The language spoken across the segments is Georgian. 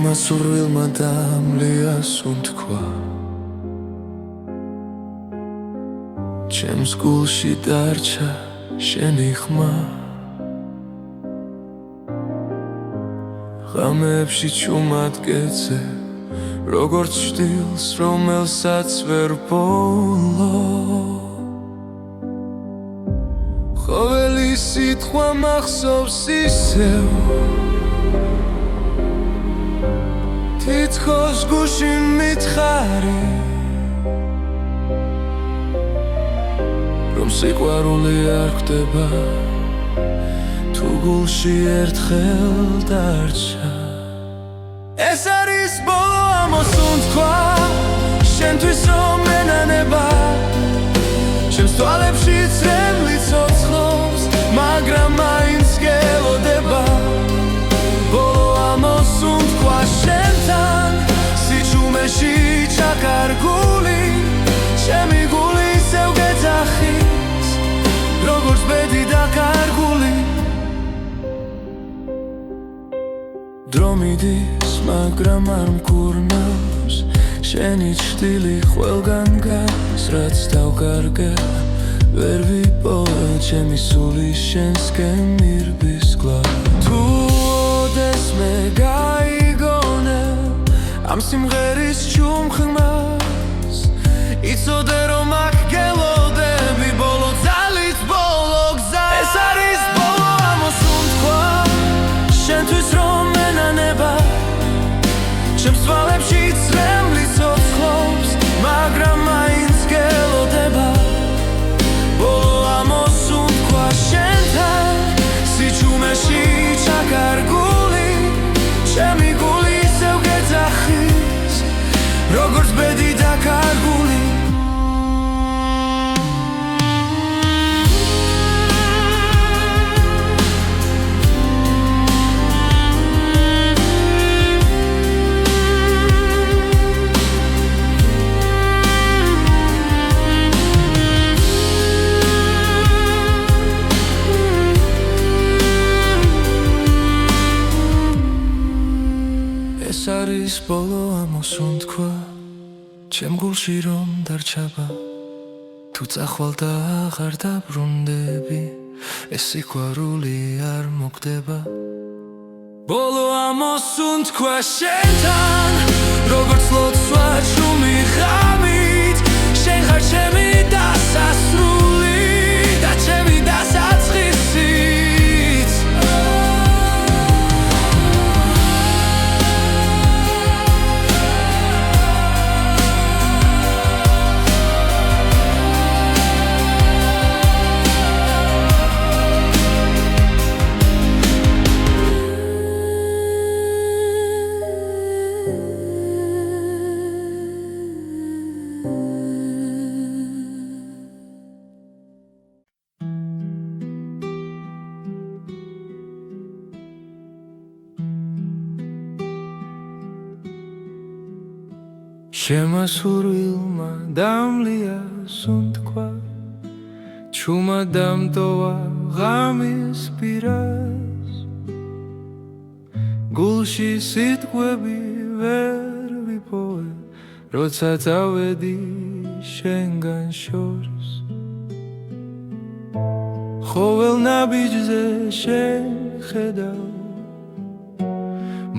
შემასურვილმა დამლიას უთქვა ჩემს გულში დარჩა შენი ხმა ღამეებში ჩუმადგეცე როგორც ჭდილს რომელსაც ვერ ბოლო ყოველი სიტყვა მახსოვს ისევ თითქოს გულში მითხარი რომ სიყვარული არ ხდება თუ გულში ერთხელ დარჩა ეს არის ბოლო ამოსუნ თქვა შენთვის რომ ენანება ჩემს თვალებში წრემლი ცოცხლობს მაგრამ მაინც გელოდება ბოლო ამოსუნ თქვა შენთან სიჩუმეში ჩაკარგული ჩემი გული ისევ გეძახის როგორც ბედი დაკარგული დრო მიდის მაგრამ არ მკურნავს შენი ჭრილი ყველგან გადის რაც დავკარგე ვერ ვიპოვე ჩემი სული შენსკენ მირბის გლავ თუ ოდესმე გაიგონე ამ სიმღერის ჩუმხმას იცოდე რომ აქ გელოდები ბოლო ძალით ბოლო გზა ეს არის ბოლო ამოსუნ თქვა შენთვის რომ ენანება ჩემს თვალებში წრემლი ცოცხლობს მაგრამ მაინც გელოდება ბოლო ამოსუნ თქვა შენთან სიჩუმეში ჩაკარგული ჩემი გული ისევ გეძახის როგორც ბედი დაკარგული ეს არის ბოლო ამოსუნ თქვა ჩემ გულში რომ დარჩება თუ წახვალ და აღარ დაბრუნდები ეს სიყვარული არ მოხდება ბოლო ამოსუნ თქვა შენთან როგორც ლოცვა ჩუმი ღამით შენ ხარ ჩემი დასასრული და ჩემი დასაწყისიც შემასურვილმა დამლიას უთქვა ჩუმად დამტოვა ღამის პირას გულში სიტყვები ვერ ვიპოვე როცა წავედი შენგან შორს ყოველ ნაბიჯზე შენ ხედავ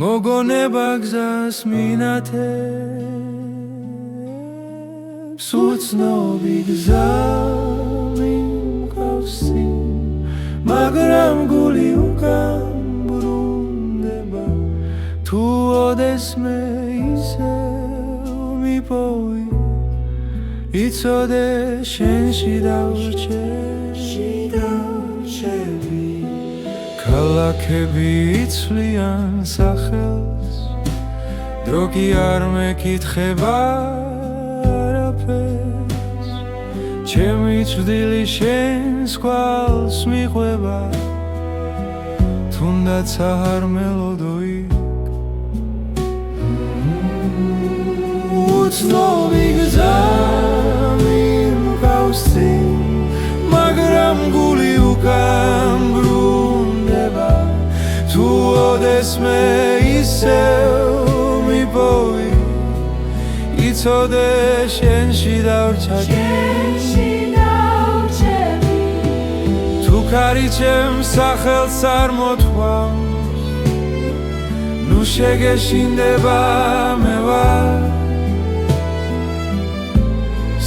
მოგონება გზას მინათებს უცნობი გზა მიმყავსი მაგრამ გული უკან ბრუნდება თუ ოდესმე ისევ მიპოვი იცოდე შენში დავრჩები ქალაქები იცვლიან სახელს დრო კი არ მეკითხება არაფერს ჩემი ჭრილი შენს კვალს მიყვება თუნდაც არ მელოდო იქ უცნობი გზა მიმყავსი მაგრამ გული უკან ბრუნდება თუ ოდესმე ისევ იცოდე შენში დავრჩები თუ ქარი ჩემს სახელს არ მოთქვამს ნუ შეგეშინდება მე ვარ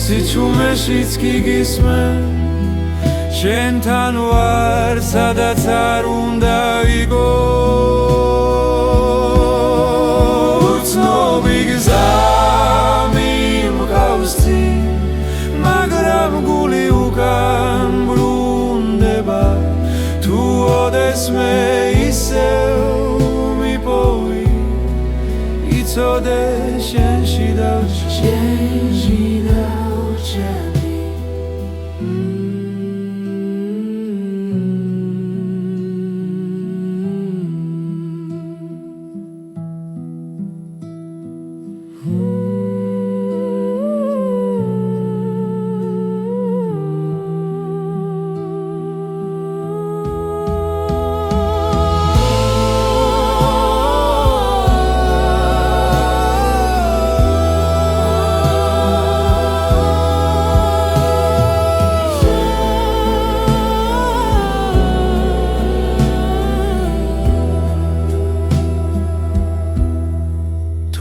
სიჩუმეშიც კი გისმენ შენთან ვარ სადაც არ უნდა ვიგო უცნობი გზა მიმყავს წინ მაგრამ გული უკან ბრუნდება თუ ოდესმე ისევ მიპოვი იცოდე შენში დავრჩები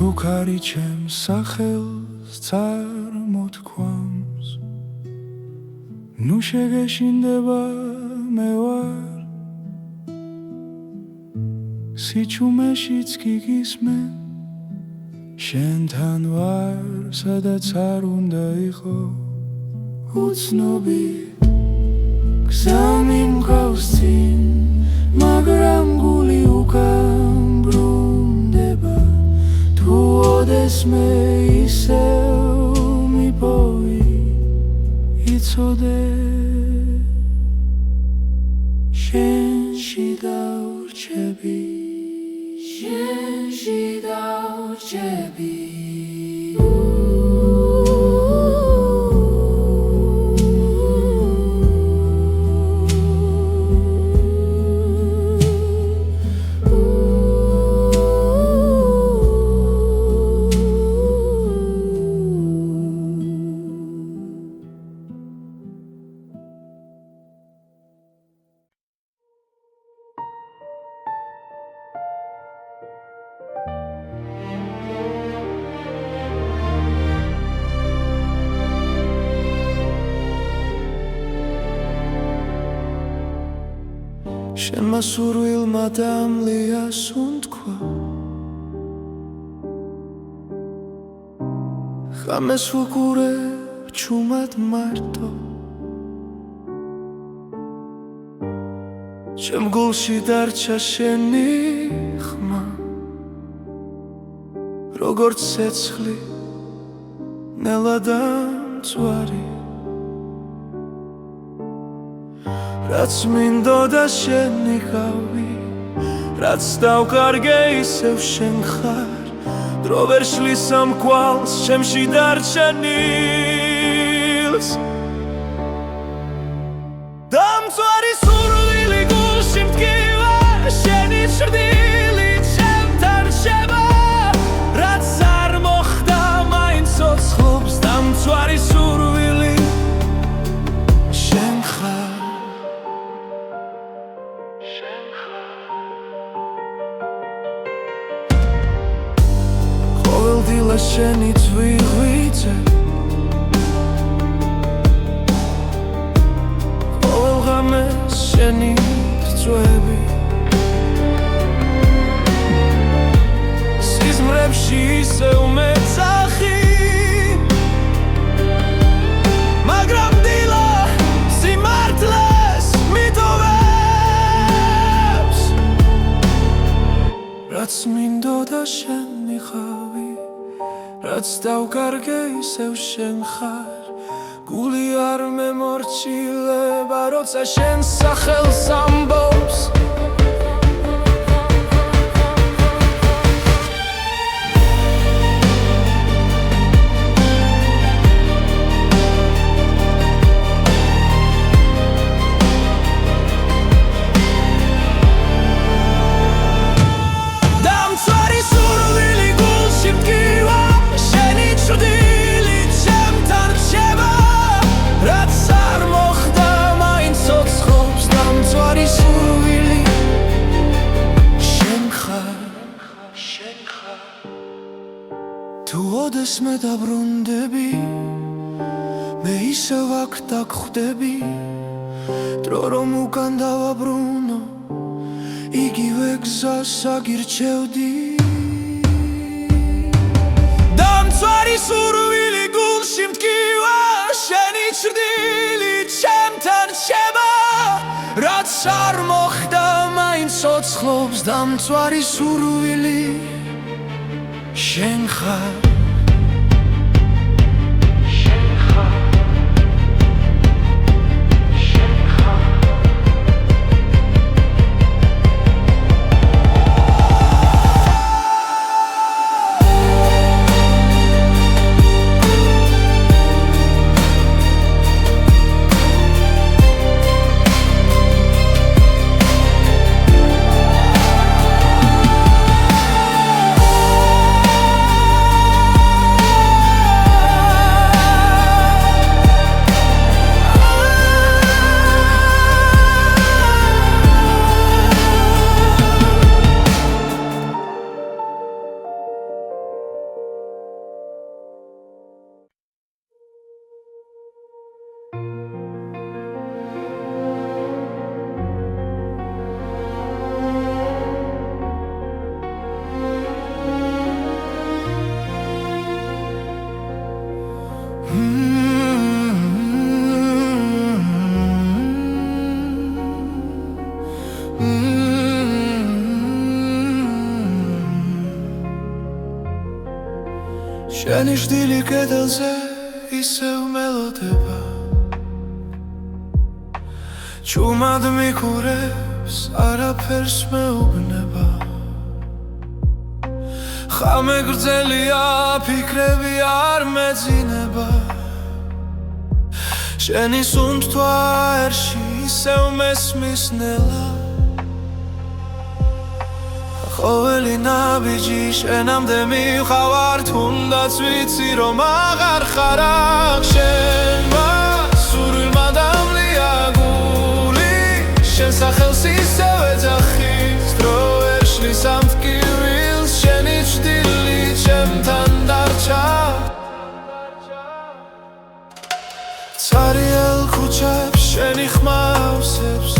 თუ ქარი ჩემს სახელს წარმოთქვამს ნუ შეგეშინდება მე ვარ სიჩუმეშიც კი გისმენ შენთან ვარ სადაც არ უნდა იყო უცნობი გზა მიმყავს წინ მაგრამ გული უკან ბრუნდება თუ ოდესმე ისევ მიპოვი იცოდე შენში დავრჩები შენში დავრჩები შენმა სურვილმა დამლია სუნთქვა ხამეს ვუყურებ ჩუმად მარტო ჩემ გულში დარჩა შენი ხმა როგორც ცეცხლი ნელადამწვარი რაც მინდოდა შენი ყავი რაც დავკარგე ისევ შენ ხარ დრო ვერ შლის ამ კვალს ჩემში დარჩენილს დამწვარი სურვილი გულში მტკივა შენი ჭრდილი ჩემთან რჩება რაც არ მოხდა მაინც ცოცხლობს დამწვარი სურვილი შენ ხარ ყოველდღილა შენი წვიღვიძე ყოველ ღამეს შენი წვები სიზმრებში ისევ მეძახი მაგრამ დილა სიმართლეს მიტოვებს რაც მინდოდა შენი ხავი რაც დავკარგე ისევ შენ ხარ გული არ მემორჩილება როცა შენ სახელს ამბობს დამწვარი სურვილი გულში მტკივა შენი ჭრდილი როდეს მე დაბრუნდები მე ისევ აქ დაგხვდები დრო რომ უკან დავაბრუნო იგივე გზას აგირჩევდი დამცვარი სურვილი გულში მტკივა შენი ჭრდილი ჩემთან რჩება რაც არ მოხდა მაინც ცოცხლობს დამცვარი სურვილი შენ ხარ შენი ჭრდილი კედელზე ისევ მელოდება ჩუმად მიყურებს არაფერს მეუბნება ხამე გრძელია ფიქრები არ მეძინება შენი სუნთქვა ერში ისევ მესმის ნელა ყოველი ნაბიჯი შენამდე მივხავარ თუნდაც ვიცი რომ აღარ ხარ აქ შენმა სურვილმა დამლია გული შენ სახელს ისევ ეძახის დრო ვერ შლის ამ ტკივილს შენი ჭრდილი ჩემთან დარჩა ცარიელ ქუჩებს შენი ხმა ავსებს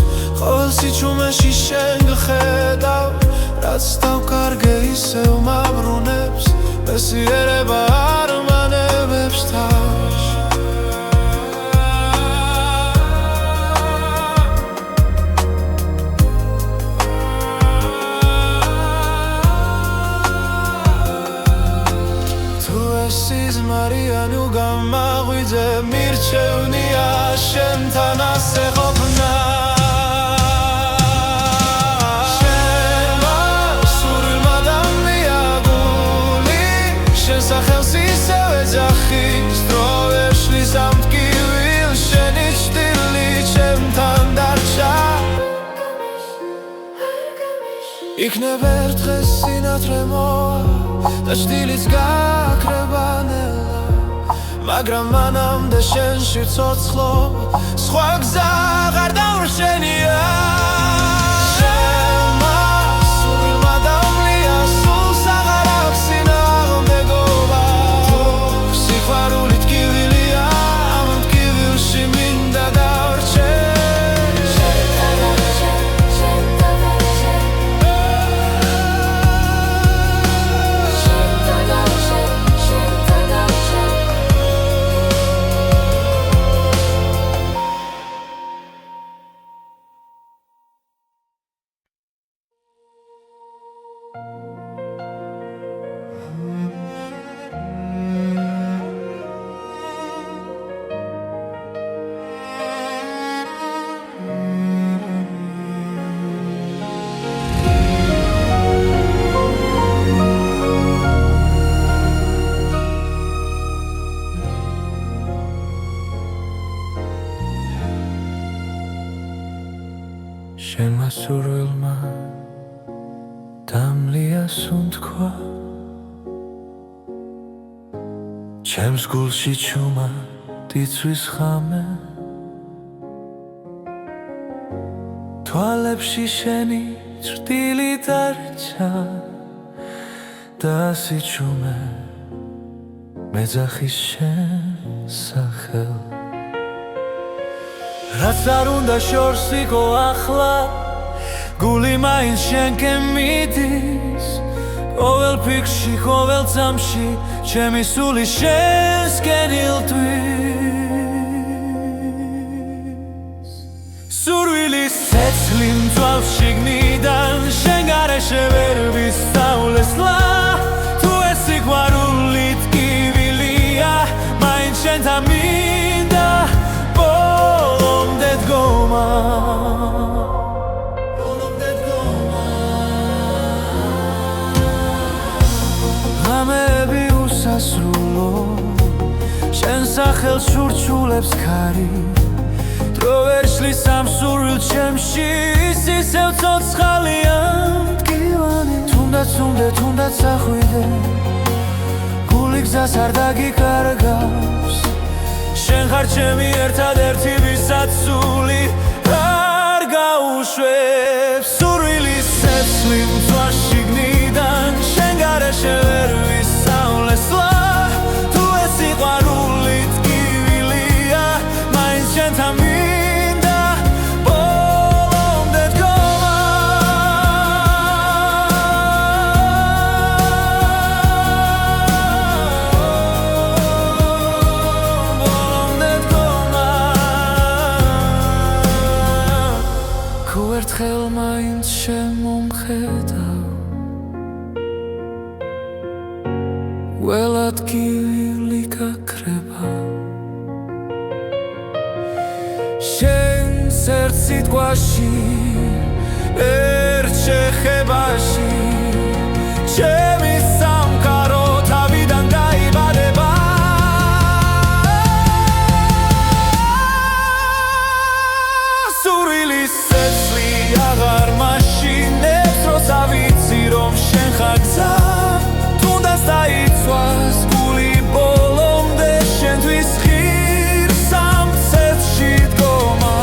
ყოველ სიჩუმეში შენ გხედავ რაც დავკარგე ისევ მაბრუნებს მესიერება არ მანებებს თავს თუ ეს სიზმარია ნუ გამაღვიძე მირჩევნია შენთან ასე ყოფნა სახელს ისევ ეძახის დრო ვერ შლის ამ ტკივილს შენი ჭრდილი ჩემთან დარჩა იქნებ ერთ დღეს სინათლე მოვა და ჭრდილიც გაქრება ნელა მაგრამ მანამდე შენში ცოცხლობა სხვა გზა აღარ დავრშენია შენმა სურვილმა დამლია სუნთქვა ჩემს გულში ჩუმად იცვის ხამე თვალებში შენი ჭრდილი დარჩა და სიჩუმე მეძახის შესახელ რაც არ უნდა შორს იყო ახლა გული მაინც შენკენ მიდის ყოველ ფიქრში, ყოველ წამში ჩემი სული შენსკენ ილტვის სურვილის ცეცხლი მწვავს შიგნიდან შენ გარეშე ვერ ვისწავლესლა თუ ეს სიყვარული ტკივილია მაინც შენთან მინდა ბოლომდე დგომა ღამეები უსასრულო შენ სახელს ურჩულებს ქარი დრო ვერ შლის ამ სურვილ ჩემში ისევ ცოცხალია მტკივანი თუნდაც ახვიდე გული გზას არ დაგიკარგავს შენ ხარ ჩემი ერთადერთი ვისაც სული არ გაუშვებს სურვილის ცეცხლი მწვავს შიგნიდან შენ გარეშე ვერ ვისწავლესლა თუ ეს სიყვარული ტკივილია მაინც შენთან მინდა ბოლომდე დგომა ბოლომდე დგომა თუ ერთხელ მაინც შემომხედავ ველად გივილი გაქრება შენს ერთ სიტყვაში ერთ შეხებაში ჩემი სამყარო თავიდან დაიბადება სურვილის ცეცხლი აღარ მაშინებს როც ავიცი რომ შენ ხარ გზა დაიცვას გული ბოლომდე შენთვის ღირს ამ ცეცხლში დგომა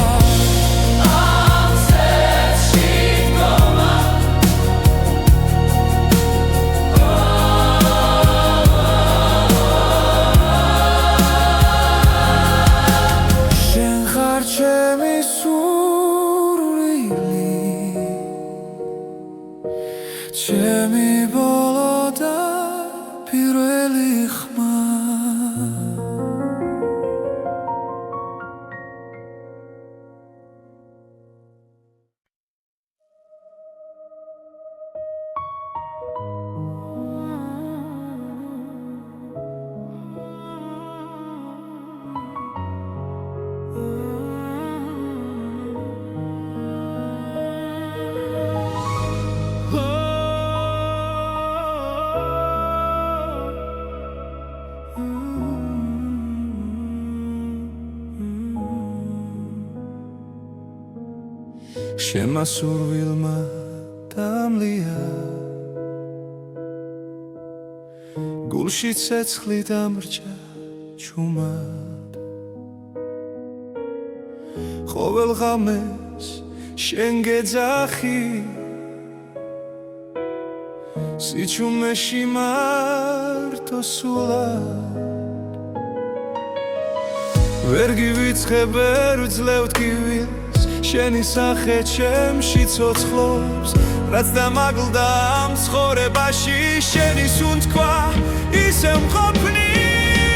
ამ ცეცხლში დგომა შენ ხარ ჩემი სურვილი ჩემი ბოლო და პირველი ხმა შენმა სურვილმა დამლია გულში ცეცხლი დამრჩა ჩუმად ყოველ ღამეს შენ გეძახი სიჩუმეში მარტო სულად ვერ გივიწყებ ვერ ვძლევ ტკივილს შენი სახე ჩემში ცოცხლობს რაც დამაგლდა ამ ცხოვრებაში შენი სუნთქვა ისევ მყოფნის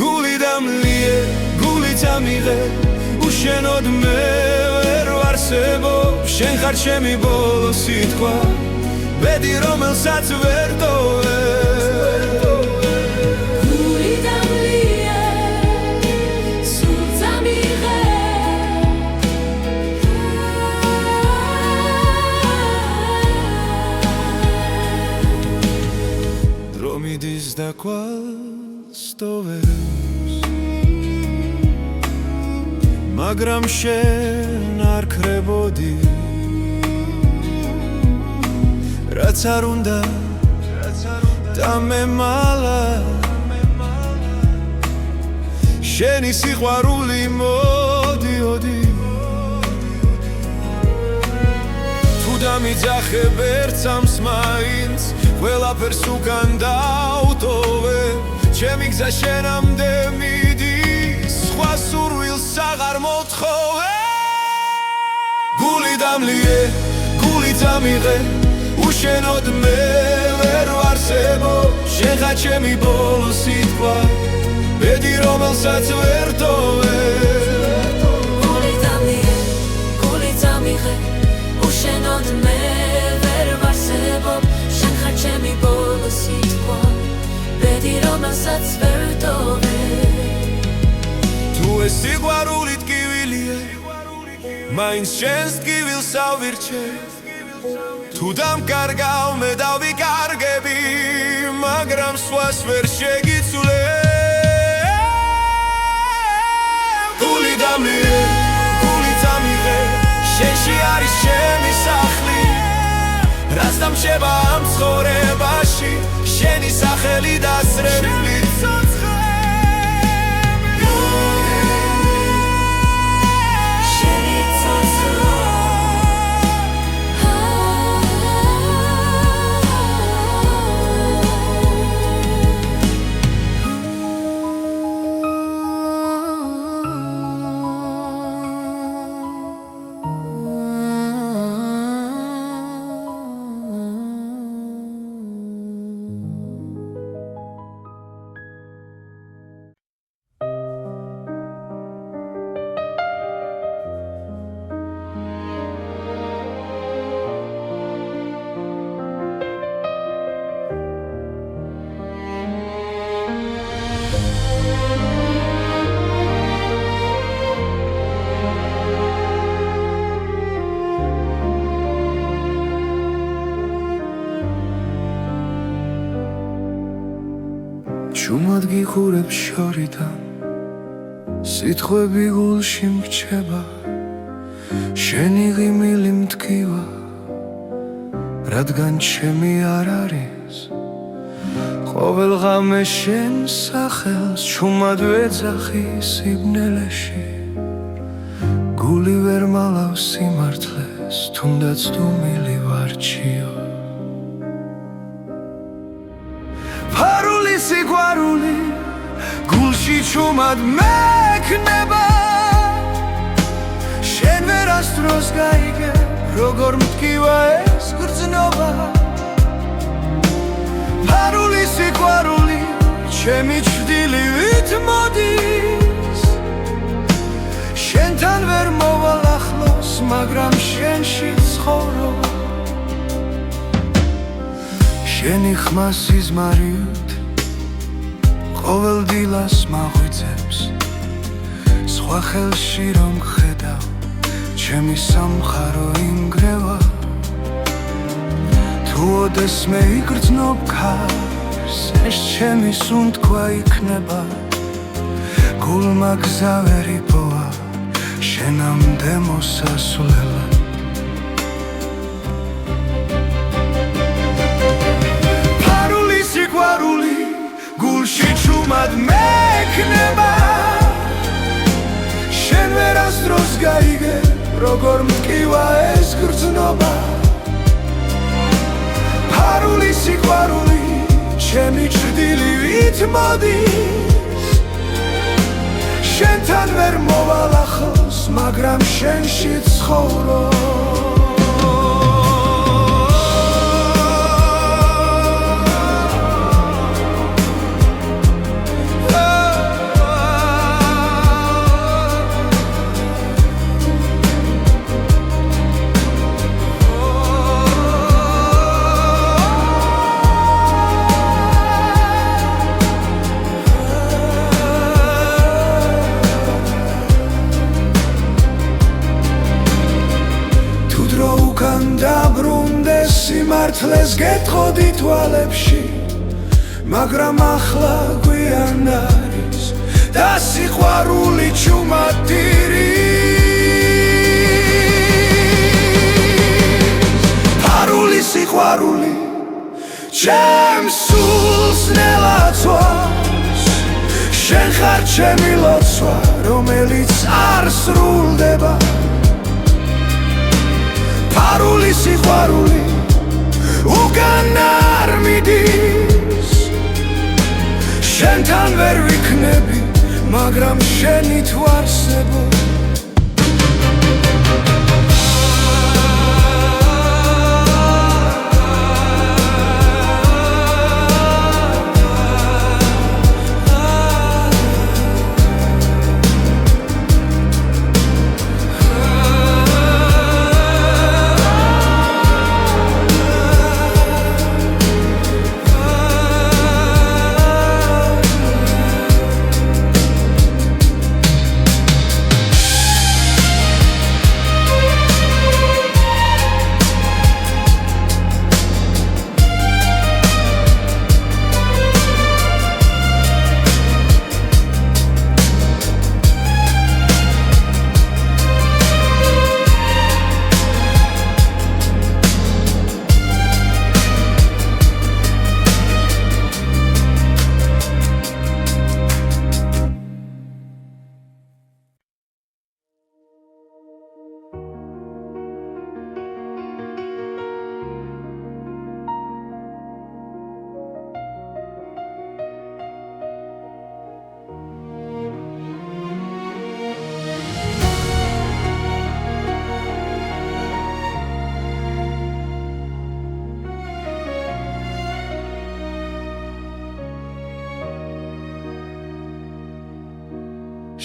გული დამლიე გული დამიღე უშენოდ მე ვერ ვარსებობ შენ ხარ ჩემი ბოლო სიტყვა ბედი რომელსაც ვერ ტოვებ და კვალს ტოვებს მაგრამ შენ არ ქრებოდი რაც არ უნდა დამემალა შენი სიყვარული მოდიოდი თუ დამიძახებ ერთ წამს მაინც ყველაფერს უკან დავტოვებ ჩემი გზა შენამდე მიდის სხვა სურვილს აღარ მოთხოვე გული დამლიე გული დამიღე უშენოდ მე ვერ ვარსებო შენ ხარ ჩემი ბოლო სიტყვა ბედი რომელსაც ვერ ტოვე გული დამლიე გული დამიღე უშენოდ მე ვერ ვარსებო შენ ხარ ჩემი ბოლო სიტყვა ბედი რომელსაც ვერ ტოვე თუ ეს სიყვარული ტკივილია მაინც შენს ტკივილს ავირჩე თუ დამკარგავ მე დავიკარგები მაგრამ სხვას ვერ შეგიცვლე გული დამლიე გული დამიღე შენში არის ჩემი სახლი რაც დამშება ამ ცხოვრებაში შენი სახელი დასრები ჩუმად გიხურებ შორიდან სიტყვები გულში მრჩება შენი ღიმილი მტკივა რადგან ჩემი არ არის ყოველ ღამე შენ სახელს ჩუმად ვეძახი სიბნელეში გული ვერ მალავს სიმართლეს თუნდაც დუმილი ვარჩიო სიყვარული გულში ჩუმად მექნება შენ ვერასდროს გაიგე როგორ მტკივა ეს გრძნობა ფარული სიყვარული ჩემი ჩრდილივით მოდის შენთან ვერ მოვალ ახლოს მაგრამ შენში ცხოვრობ შენი ხმა სიზმარიოდ ყოველ დილას მაღვიძებს სხვა ხელში რომ ხედავ ჩემი სამხარო ინგრევა თუ ოდესმე იგრძნობ ქარს ეს ჩემი სუნთქვა იქნება გულმა გზა ვერ იპოვა შენამდე მოსასვლელად ფარული სიყვარული გულში ჩუმად მექნება შენ ვერასდროს გაიგე როგორ მტკივა ეს გრძნობა ფარული სიყვარული ჩემი ჩრდილივით მოდის შენთან ვერ მოვალ ახლოს მაგრამ შენში ცხოვრობ სიმართლეს გეტყოდი თვალებში მაგრამ ახლა გვიან არის და სიყვარული ჩუმად დირის ფარული სიყვარული ჩემს სულს ნელაცვავს შენ ხარ ჩემი ლოცვა რომელიც არ სრულდება ფარული სიყვარული უკან არ მიდის შენთან ვერ ვიქნები, მაგრამ შენით ვარსებო.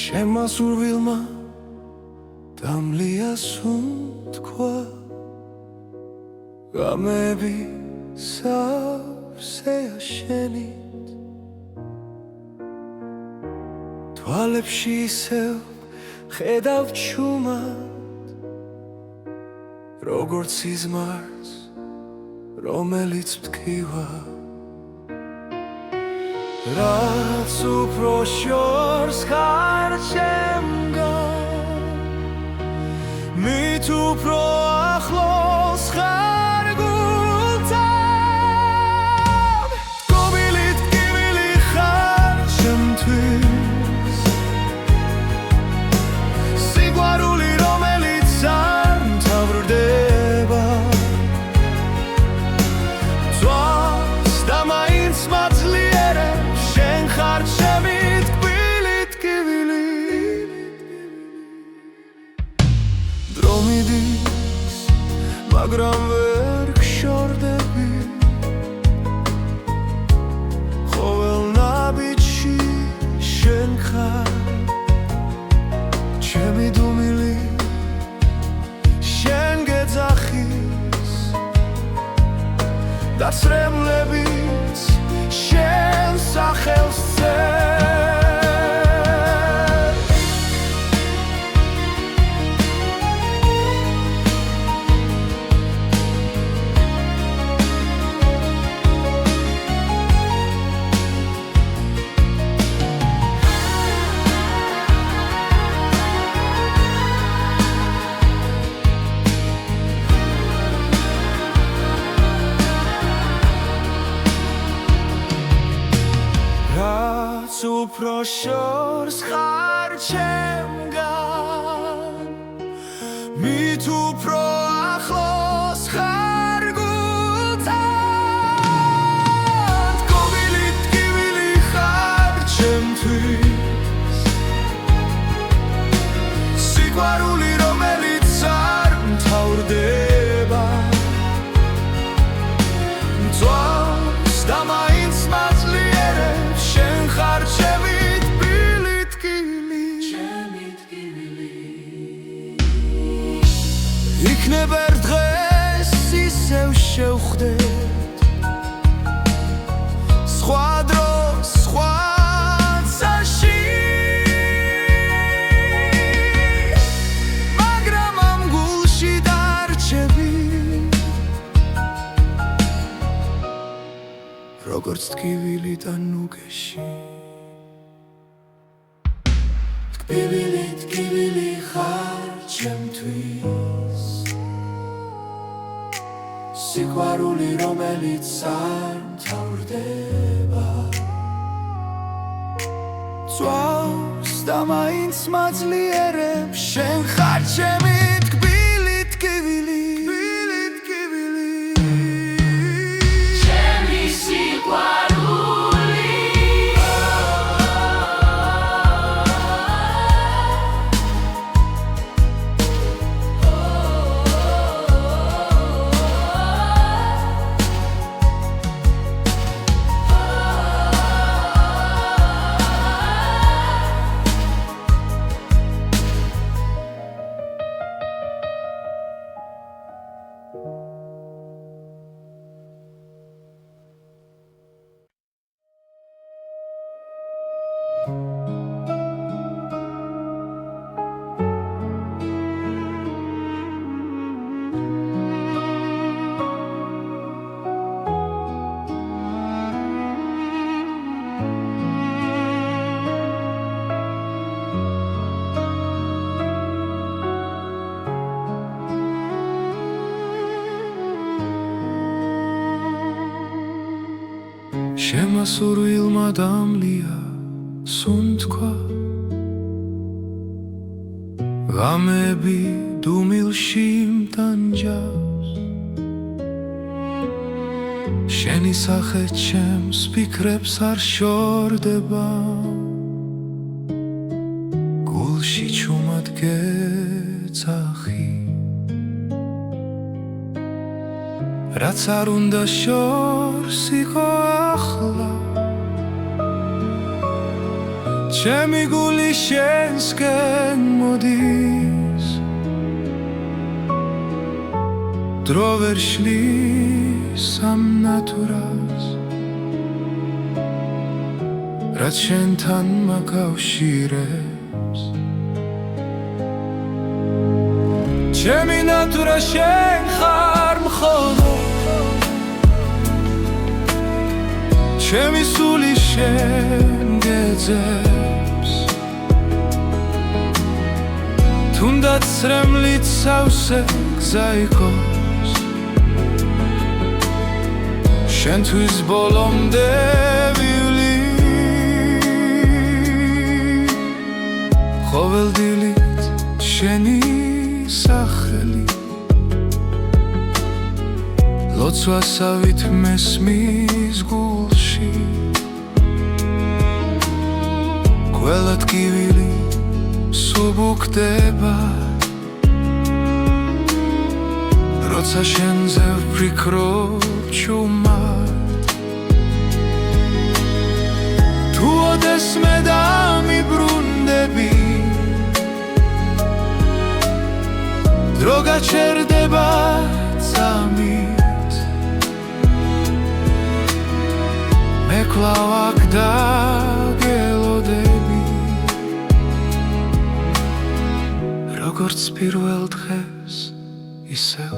შემა სურვილმა დამლია სუნთქვა, გამები სავსეა შენით, თვალებში ისევ ხედავ ჩუმად, როგორც სიზმარს, რომელიც მტკივა. რაც უფრო შორს ხარ ჩემგან, მით უფრო ახლოს ხარ გულთან. გობილით ტკივილი ხარ ჩემთვის, სიყვარული რომელიც არ მთავრდება, ძვავს და მაინც მაძლიერებ შენ ხარ ჩემი ტკბილი ტკივილი. დრო მიდის, მაგრამ ვერ გშორდები, ყოველ ნაბიჯში შენ ხარ ჩემი დუმილი, შენ გეძახის და ცრემლებიც შენ სახელს წერს. რაც უფრო შორს ხარ ჩემგან, მით უფრო ახლოს ხარ გულთან. გობილი ტკივილი ხარ ჩემთვის, სიყვარული რომელიც არ მთავრდება, ძვავს და მაინც მაძლიერებს შენ ხარ ჩემი ტკბილი ტკივილი. იქნებ ერთ დღეს ისევ შევხვდეთ, სხვა დროს სხვა წაში, მაგრამ ამ გულში დარჩები, როგორც ტკივილი და ნუგეში. ტკბილი ტკივილი ხარ ჩემთვის, სიყვარული რომელიც არ მთავრდება, ძვავს და მაინც მაძლიერებს შენ ხარ ჩემი ტკბილი ტკივილი. ჩემი სიყვარული შემასურვილმა დამლია სუნთქვა ღამეები დუმილში მტანჯავს შენი სახე ჩემს ფიქრებს არ შორდება გულში ჩუმად გეძახი რაც არ უნდა შორს იყო ახლა ჩემი გული შენსკენ მოდის დრო ვერ შლის ამ ნატურას რაც შენთან მაკავშირებს ჩემი ნატურა შენ ხარ მხოლოდ ჩემი სული შენ გეძებს თუნდაც რემლით სავსე გზა იყოს შენთვის ბოლომდე ვივლი ყოველდილით შენი სახელი ლოცვასავით მესმის გულში ყველა ტკივილი სუბუქდება როცა შენზე ვფიქრობ ჩუმად თუ ოდეს მე დამიბრუნდები დრო გაჩერდება წამით მე კვლავ აქ დაგელოდები როგორც პირველ დღეს ისევ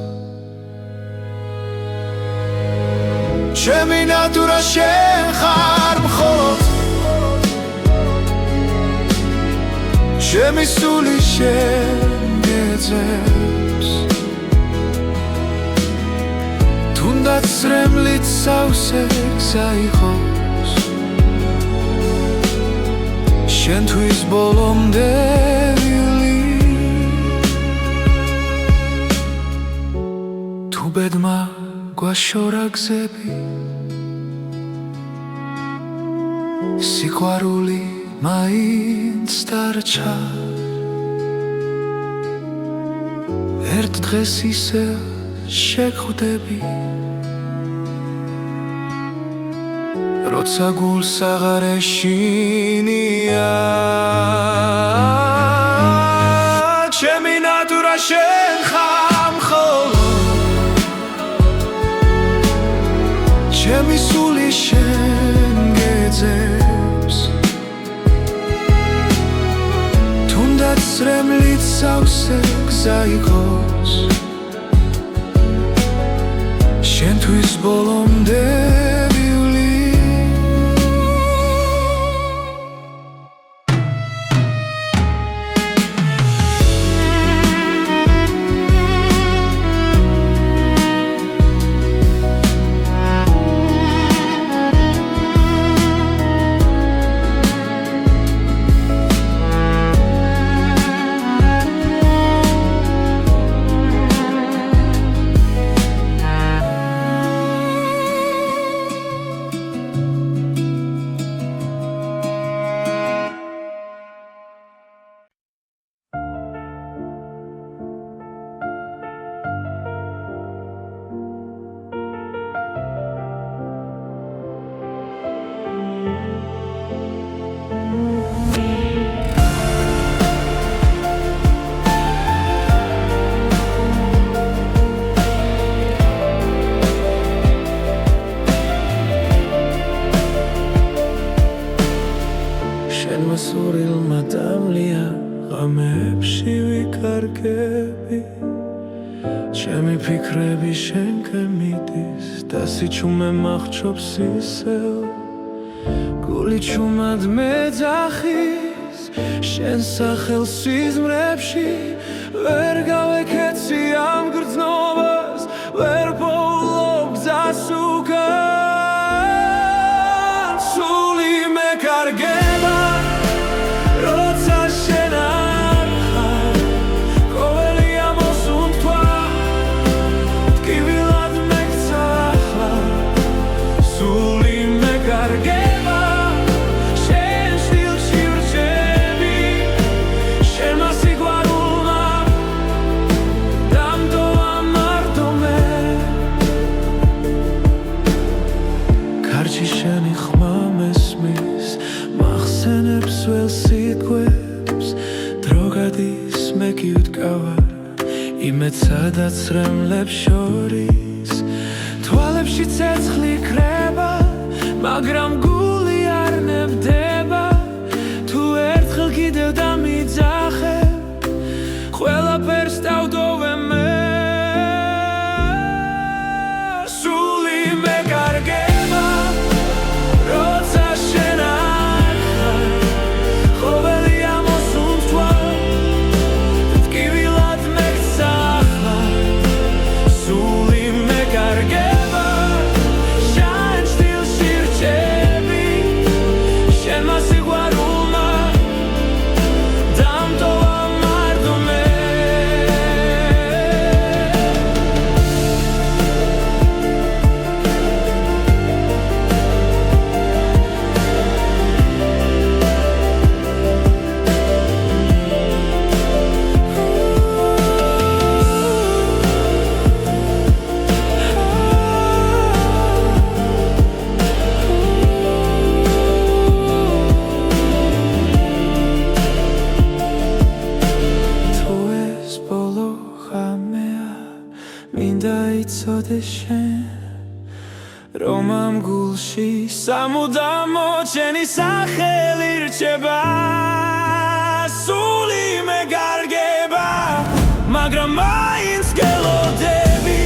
ჩემი ნატურა შენ ხარ მხოლოდ ჩემი სული შენ გეძებს თუნდაც რემლით სავსე გზა იყოს შენთვის ბოლომდე ვივლი თუ ბედმა გვაშორა გზები სიყვარული მაინც დარჩა ერთ დღეს ისევ შეხვდები როცა გულს აღარ ეშინია ჩემი ნატურა შენ ხარ მხოლოდ ჩემი სული შენ გეძებს თუნდაც რემლით სავსე გზა იყოს შენთვის ბოლომდე ვივლი შემასურვილმა დამლია ღამეებში ვიკარგები ჩემი ფიქრები შენკენ მიდის და სიჩუმე მახრობს ისევ გული ჩუმად მეძახის შენ სახელს სიზმრებში ვერ გავეკეცი ამ გრძნობას ვერ პოულობ გზას უკან იმეც სადაც რემლებს შორის თვალებში ცეცხლი ქრება მაგრამ გული არ ნებდება თუ ერთხელ კიდევ დამიძახებ ყველაფერს დავდოვე მე სული მეკარგება როცა შენ არ ხარ ყოველი ამოსუნთქვა ტკივილად მეკცახლა სული მეკარგება შენ სტილში რჩები შენმა სიყვარულმა დამტოვა მარდომე მინდა იცოდე შენ რომ ამ გულში სამუდამო შენი სახელი რჩება სული მეკარგება მაგრამ მაინც გელოდები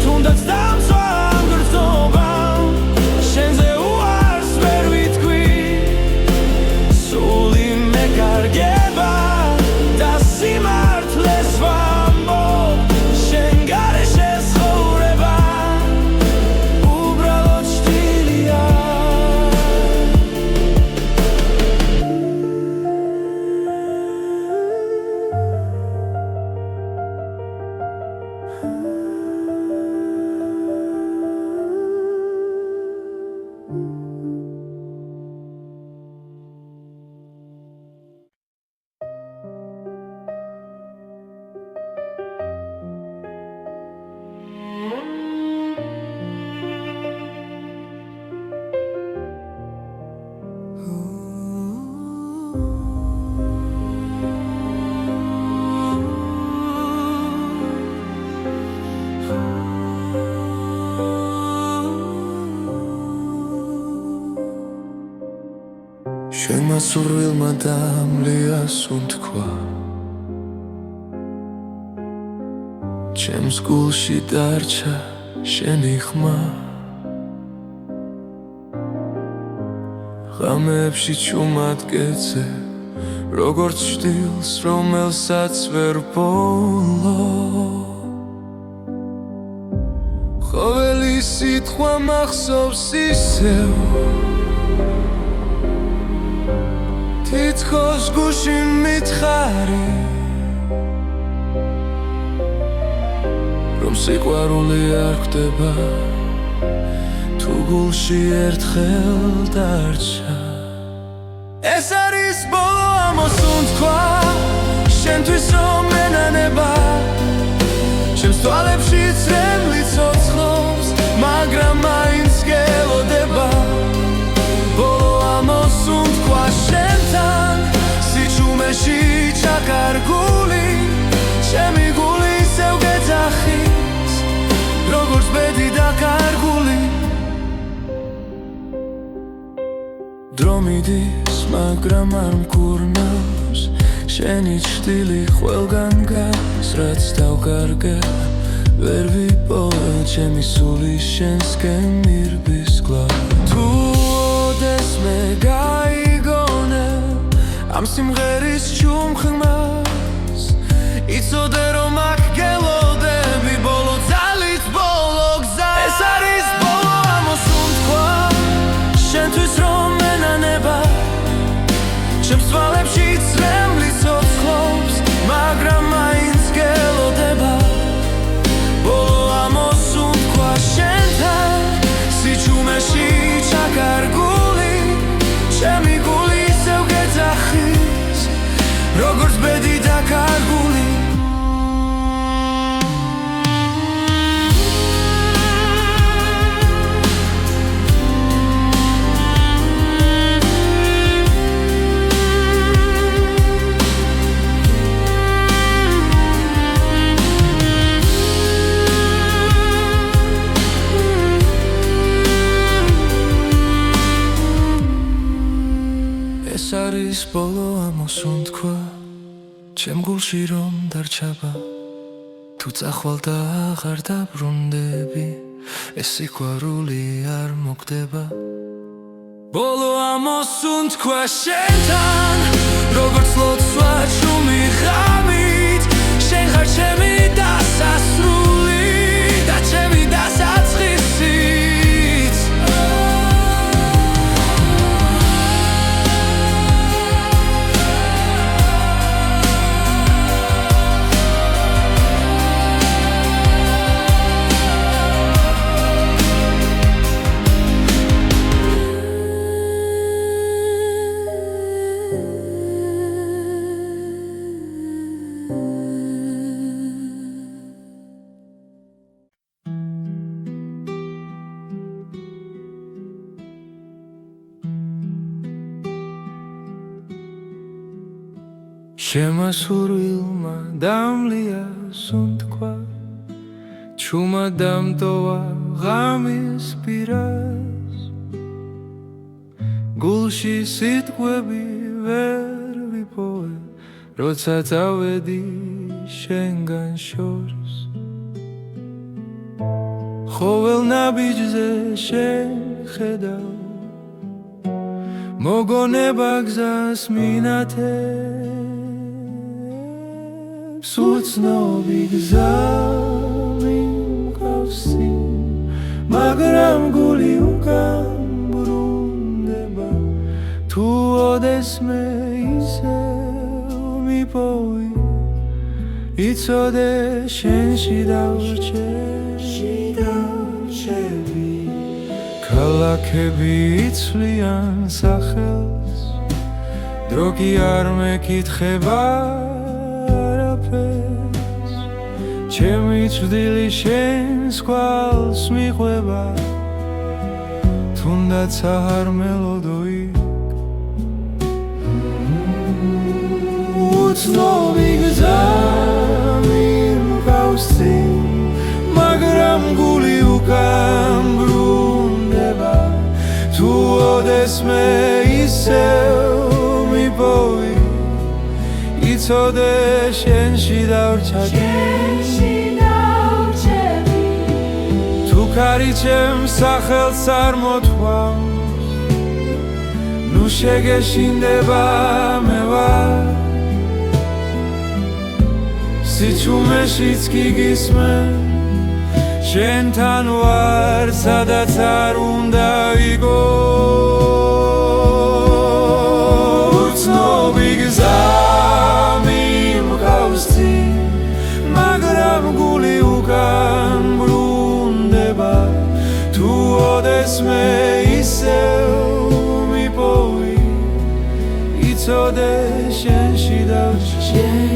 თუნდაც დამცვა ამ გრძნობამ შენზე უარს ვერ ვიტყვი სული მეკარგება და სიმართლეს ვამბობ შენ გარეშე ცხოვრება უბრალოდ შტილია შენმა სურვილმა დამლიას უთქვა ჩემს გულში დარჩა შენი ხმა ღამეებში ჩუმად გეძე როგორც შტილს რომელსაც ვერ ვბოლო ყოველი სიტყვა მახსოვს ისევ თითქოს გულში მითხარი რომ სიყვარული არ ხდება თუ გულში ერთხელ დარჩა ეს არის ბოლო ამოსუნთქვა შენთვის რომ ენანება ჩემს თვალებში წრემლი ცოცხლობს მაგრამ მაინც გელოდება ბოლო ამოსუნთქვა შენთან სიჩუმეში ჩაკარგული ჩემი გული ისევ გეძახის როგორც ბედი დაკარგული დრო მიდის მაგრამ არ მკურნავს შენი ჭრილი ყველგან გადის რაც დავკარგე ვერ ვიპოვე ჩემი სული შენსკენ მირბის გლავ თუ ოდეს მე გაიგონე ამ სიმღერის ჩუმხმას იცოდე რომ აქ გელოდები ბოლო ძალით ბოლო გზა ეს არის ბოლო ამოსუნთქვა შენთვის რომ ენანება ჩემს თვალებში წრემლი ცოცხლობს მაგრამ მაინც გელოდება ბოლო ამოსუნთქვა შენთან სიჩუმეში ჩაკარგული ჩემი გული ისევ გეძახის როგორც ბედი დაკარგული ეს არის ბოლო ამოსუნთქვა ჩემ გულში რომ დარჩება თუ წახვალ და აღარ დაბრუნდები ეს სიყვარული არ მოგდება ბოლო ამოსუნთქვა შენთან როგორც ლოცვა ჩუმი ღამით შენ ხარ ჩემი დასასრული და ჩემი დასაწყისიც შემასურვილმა დამლია სუნთქვა ჩუმა დამტოვა ღამის პირას გულში სიტყვები ვერ ვიპოვე როცა წავედი შენგან შორს ხოველ ნაბიჯზე შეხედავ მოგონება გზას მინათებს უცნობი გზა მიმყავსი მაგრამ გული უკან ბრუნდება თუ ოდესმე ისევ მიპოვი იცოდე შენში დავრჩები ქალაქები იცვლიან სახელს დრო კი არ მეკითხება არაფერს ჩემი წვდილი შენს კვალს მიყვება თუნდაც არ მელოდო იქ უცნობი გზა მიმყავს წინ მაგრამ გული უკან ბრუნდება თუ ოდესმე ისევ მიპოვი იცოდე შენში დავრჩები თუ ქარი ჩემს სახელს არ მოთქვამს ნუ შეგეშინდება მე ვარ სიჩუმეშიც კი გისმენ შენთან ვარ სადაც არ უნდა ვიგო უცნობი გზა მიმყავს წინ მაგრამ გული უკან ბრუნდება თუ ოდესმე ისევ მიპოვი იცოდე შენში დავრჩები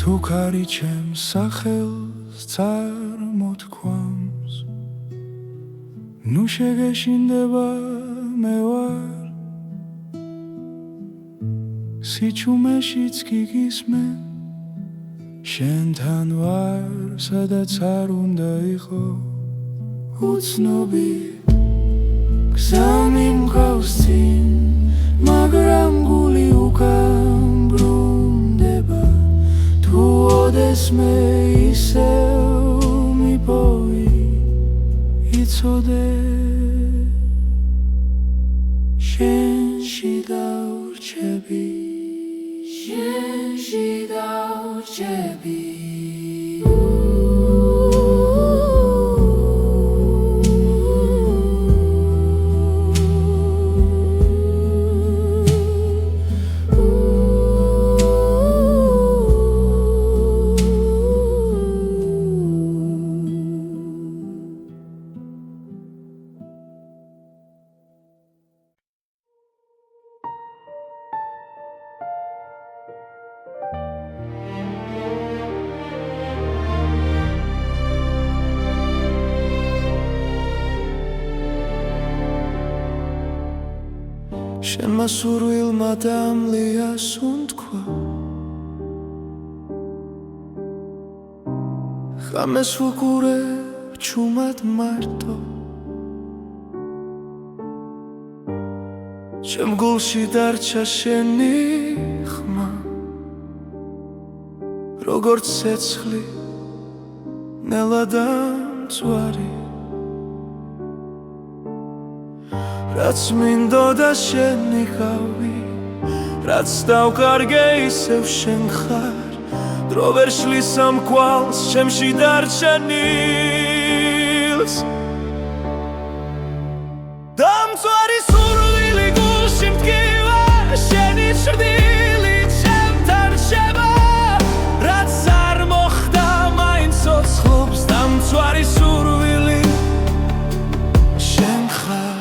თუ ქარი ჩემს სახელს წარმოთქვამს ნუ შეგეშინდება მე ვარ სიჩუმეშიც კი გისმენ შენთან ვარ სადაც არ უნდა იყო უცნობი გზა მიმყავს წინ მაგრამ გული უკან ბრუნდება თუ ოდესმე ისევ მიპოვი იცოდე შენში დავრჩები შენში დავრჩები შენმა სურვილმა დამლია სუნთქვა ხამეს ვუყურებ ჩუმად მარტო ჩემ გულში დარჩა შენი ხმა როგორც ცეცხლი ნელადამწვარი რაც მინდოდა შენი ხავი რაც დავკარგე ისევ შენ ხარ დრო ვერ შლის ამ კვალს ჩემში დარჩენილს დამწვარი სურვილი გულში მტკივა შენი ჭრდილი ჩემთან რჩება რაც არ მოხდა მაინც ცოცხლობს დამწვარი სურვილი შენ ხარ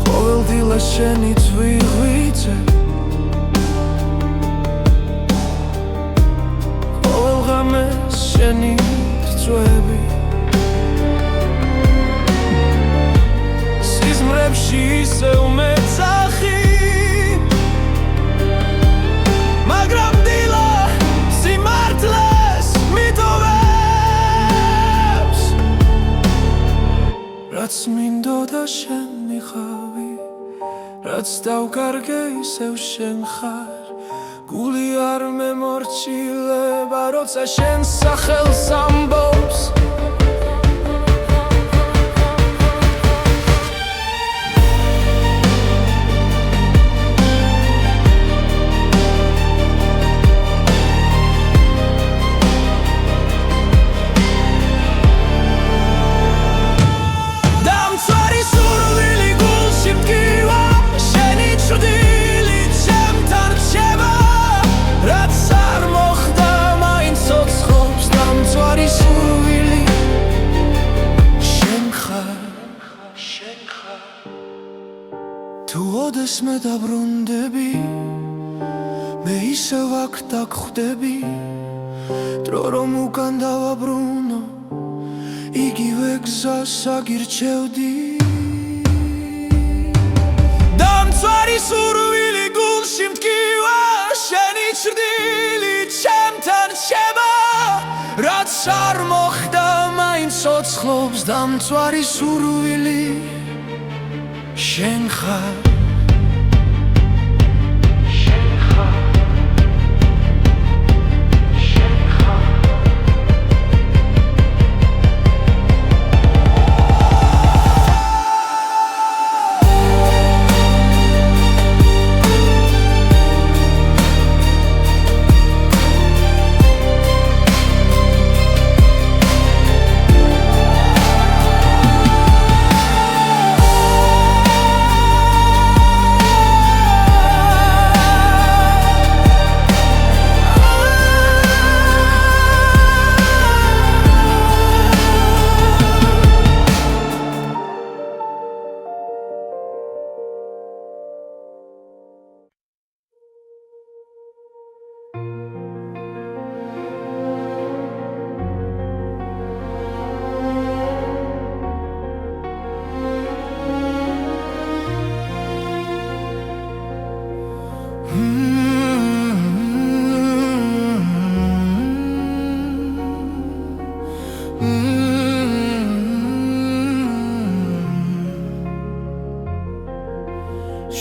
ყოველდღილა შენი წვიღვიძე ყოველ ღამეს შენი რწვევი სიზმრებში ისევ მეძახი მაგრამ დილა სიმართლეს მიტოვებს რაც მინდოდა შენი ხავი რაც დავკარგე ისევ შენ ხარ გული არ მემორჩილება როცა შენ სახელს ამბობს თუ ოდესმე დაბრუნდები მე ისევ აქ დაგხვდები დრო რომ უკან დავაბრუნო იგივე გზას აგირჩევდი დამწვარი სურვილი გულში მტკივა შენი ჭრდილი ჩემთან რჩება რაც არ მოხდა მაინც ცოცხლობს დამწვარი სურვილი შენ ხარ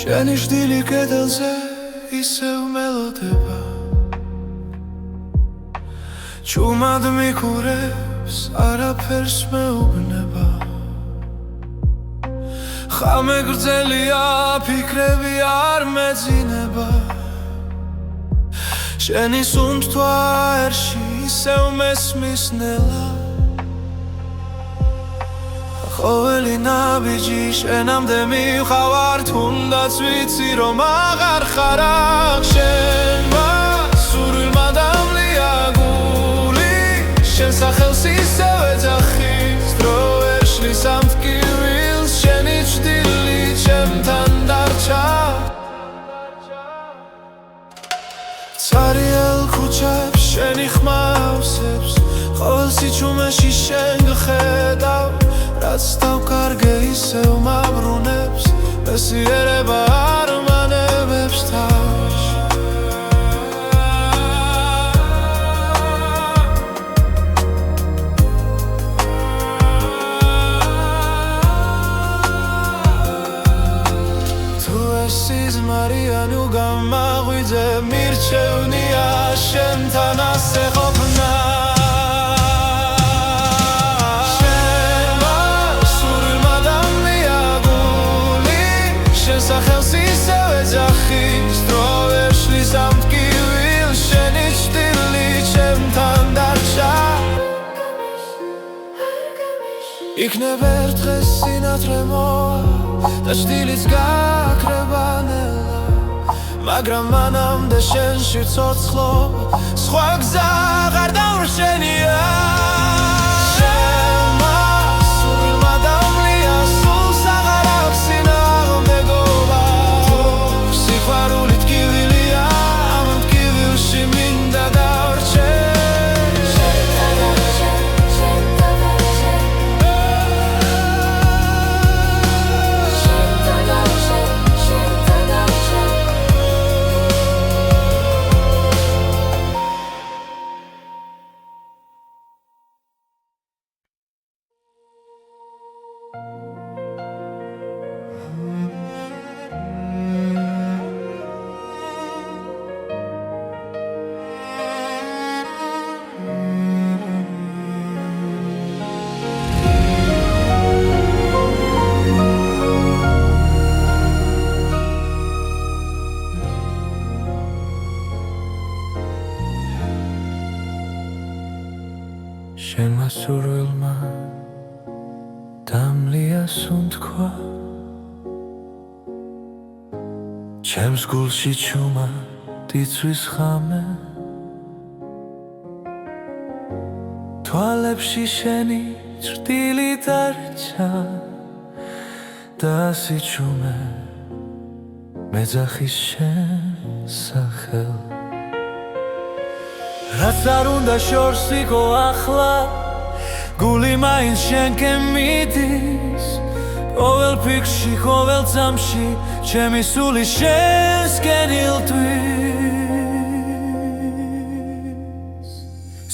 შენი ჭრდილი კედელზე ისევ მელოდება ჩუმად მიყურებს არაფერს მეუბნება ხამე გრძელია ფიქრები არ მეძინება შენი სუნთქვა ერში ისევ მესმის ნელა ყოველი ნაბიჯი შენამდე მივხავარ თუნდაც ვიცი რომ აღარ ხარ აქ შენმა სურვილმა დამლია გული შენ სახელს ისევ ეძახის დრო ვერ შლის ამ ტკივილს შენი ჭრდილი ჩემთან დარჩა ცარიელ ქუჩებს შენი ხმა ავსებს ყოველ სიჩუმეში ხასიერება არ მანებებს თავს თუ ეს სიზმარია ნუ გამაღვიძე მირჩევნია შენთან ასე ყოფნა სახელს ისევ ეძახის დრო ვერ შლის ამ ტკივილს შენი ჭრილი ჩემთან დარჩა იქნებ ერთ დღეს სინათლე მოვა და ჭდილიც გაქრება ნელა მაგრამ მანამდე შენში ცოცხლო სხვა გზა აღარ დავრშენია შენმა სურვილმა დამლია სუნთქვა ჩემს გულში ჩუმა დიცვის ხამე თვალებში შენი ჭრილი დარჩა და სიჩუმე მეძახის შენ სახელ რაც არ უნდა შორს იქო ახლა გული მაინც შენკენ მიდის ყოველ ფიქრში ყოველ ძამში ჩემი სული შენსკენ ილტვის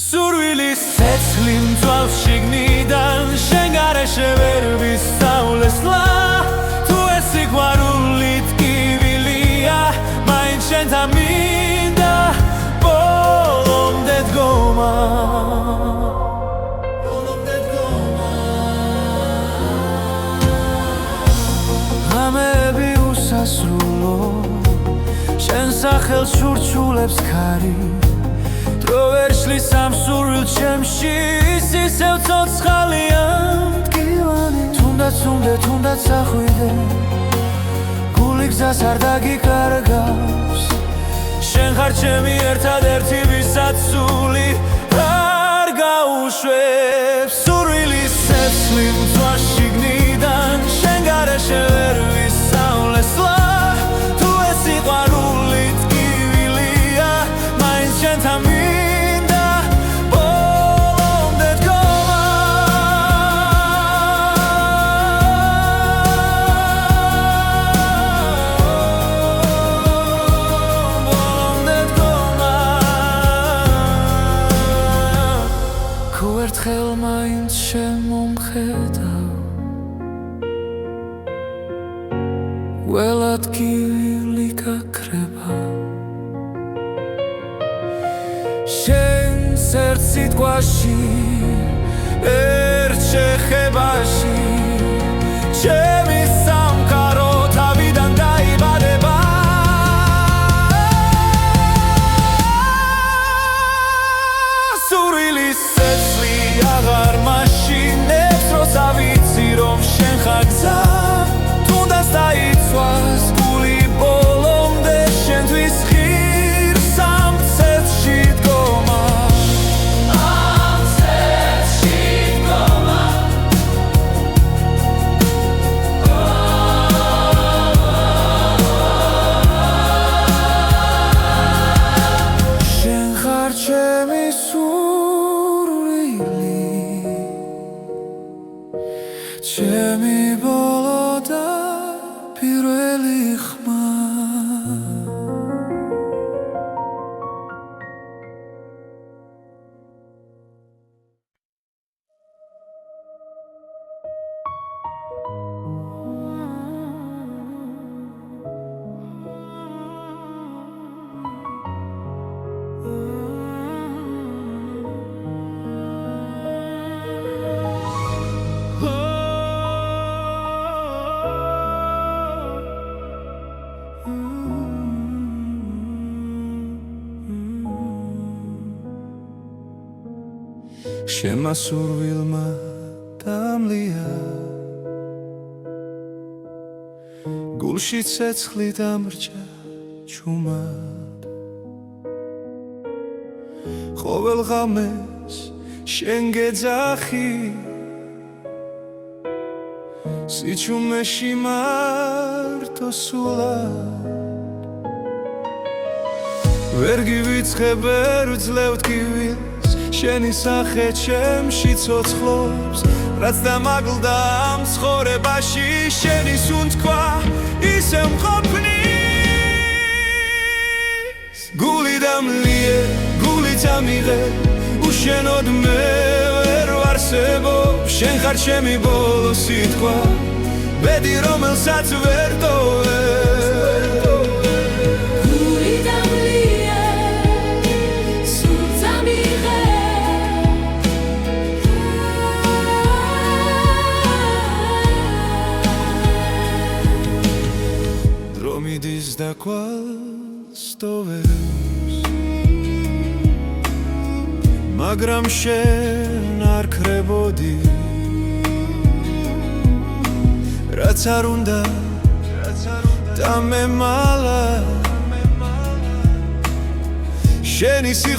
სურვილის ცეცხლი მძვალს შიგნიდან შენ გარეშე ვერ ვისწავლესლა თუ ეს სიყვარული ტკივილია მაინც შენთან მინდა ღამეები უსასრულო შენ სახელს ურჩულებს ქარი დრო ვერ შლის ამ სურვილ ჩემში ის ისევ ცოცხალია მტკივანი თუნდაც ახვიდე გული გზას არ დაგიკარგავს შენ ხარ ჩემი ერთადერთი ვისაც სული არ გაუშვებს სურვილის ცეცხლი მძვას შიგნიდან შენ გარეშე ვერ ვისწავლესლა თუ ეს სიყვარული ტკივილია მაინც შენთან მინდა ბოლომდე დგომა თუ ერთხელ მაინც შემომხედავ ველად გივილი გაქრება შენს ერთ სიტყვაში ერთ შეხებაში ჩემი სამყარო თავიდან დაიბადება სურვილის ცეცხლი აღარ მაშინებს როცა ვიცი რომ შენ ხარ გზა თუნდაც დაიცვას გული ბოლომდე შენთვის ღირს ამ ცეცხლში დგომა შემასურვილმა დამლია გულში ცეცხლი დამრჩა ჩუმად ყოველ ღამეს შენ გეძახი სიჩუმეში მარტო სულად ვერ გივიწყებ ვერ ვძლევთ კივილს შენი სახე ჩემში ცოცხლობს რაც დამაგლდა ამ ცხოვრებაში შენი სუნთქვა ისევ მყოფნის გული დამლიე გული წამიღე უშენოდ მე ვერ ვარსებობ შენ ხარ ჩემი ბოლო სიტყვა ბედი რომელსაც ვერ ტოვებ მიდის და კვალს ტოვებს მაგრამ შენ არ ქრებოდი რაც არ უნდა დამემალა შენი სიყვარული